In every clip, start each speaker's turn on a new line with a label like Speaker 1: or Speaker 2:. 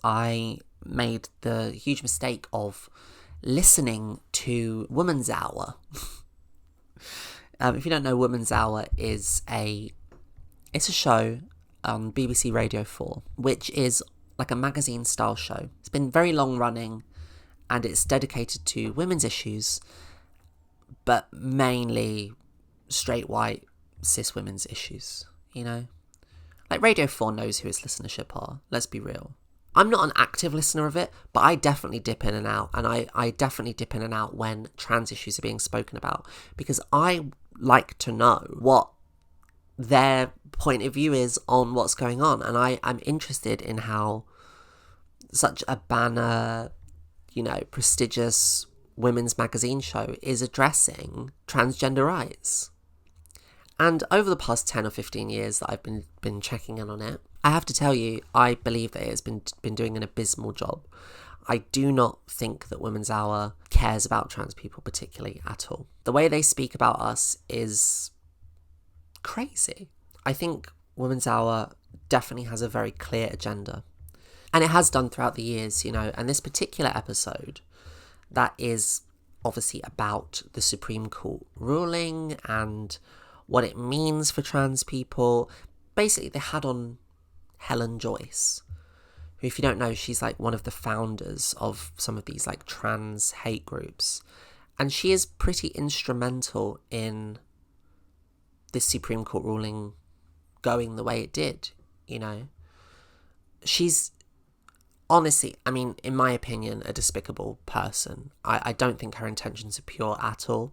Speaker 1: I made the huge mistake of listening to Woman's Hour. If you don't know, Woman's Hour is it's a show on BBC Radio 4, which is like a magazine style show. It's been very long running and it's dedicated to women's issues, but mainly straight white cis women's issues, you know? Like Radio 4 knows who its listenership are, let's be real. I'm not an active listener of it, but I definitely dip in and out, and I definitely dip in and out when trans issues are being spoken about, because I like to know what their point of view is on what's going on, and I'm interested in how such a banner, prestigious women's magazine show is addressing transgender rights. And over the past 10 or 15 years that I've been checking in on it, I have to tell you, I believe that it has been doing an abysmal job. I do not think that Women's Hour cares about trans people particularly at all. The way they speak about us is crazy. I think Women's Hour definitely has a very clear agenda. And it has done throughout the years, and this particular episode, that is obviously about the Supreme Court ruling and what it means for trans people. Basically, they had on Helen Joyce, who, if you don't know, she's like one of the founders of some of these like trans hate groups. And she is pretty instrumental in this Supreme Court ruling going the way it did, She's honestly, in my opinion, a despicable person. I don't think her intentions are pure at all.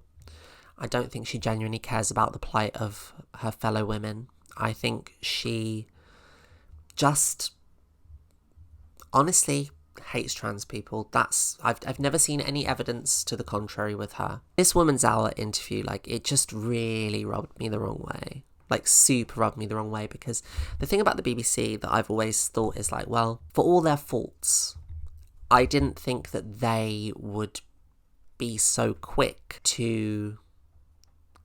Speaker 1: I don't think she genuinely cares about the plight of her fellow women. I think she just honestly hates trans people. I've never seen any evidence to the contrary with her. This Woman's Hour interview, it just really rubbed me the wrong way. Super rubbed me the wrong way, because the thing about the BBC that I've always thought is well, for all their faults, I didn't think that they would be so quick to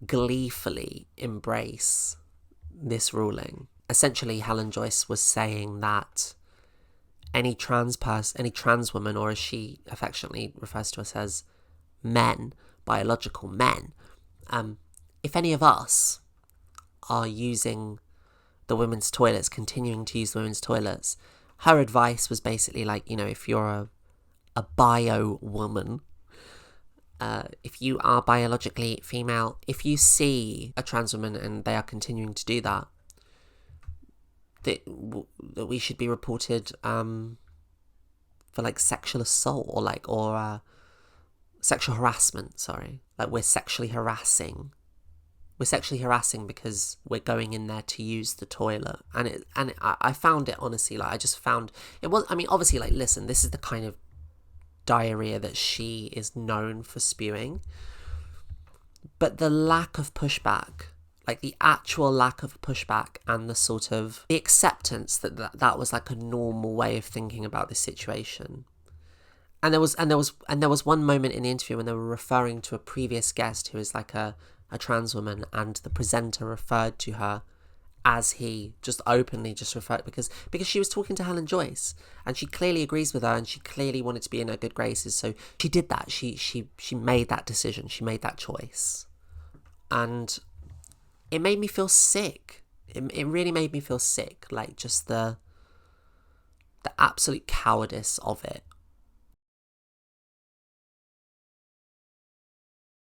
Speaker 1: gleefully embrace this ruling. Essentially, Helen Joyce was saying that any trans woman, or as she affectionately refers to us as men, biological men, if any of us are using the women's toilets, continuing to use the women's toilets, her advice was basically if you're a bio woman, if you are biologically female, if you see a trans woman and they are continuing to do that, that we should be reported for sexual assault or sexual harassment. Sorry, we're sexually harassing. We're sexually harassing because we're going in there to use the toilet, and I found it honestly I just found it was. Obviously, listen, this is the kind of diarrhea that she is known for spewing, but the lack of pushback, the actual lack of pushback, and the sort of the acceptance that was a normal way of thinking about this situation. And there was one moment in the interview when they were referring to a previous guest who is a trans woman, and the presenter referred to her as he, just openly just referred, because she was talking to Helen Joyce, and she clearly agrees with her, and she clearly wanted to be in her good graces, so she did that. She made that decision, she made that choice, and it made me feel sick. It really made me feel sick, just the absolute cowardice of it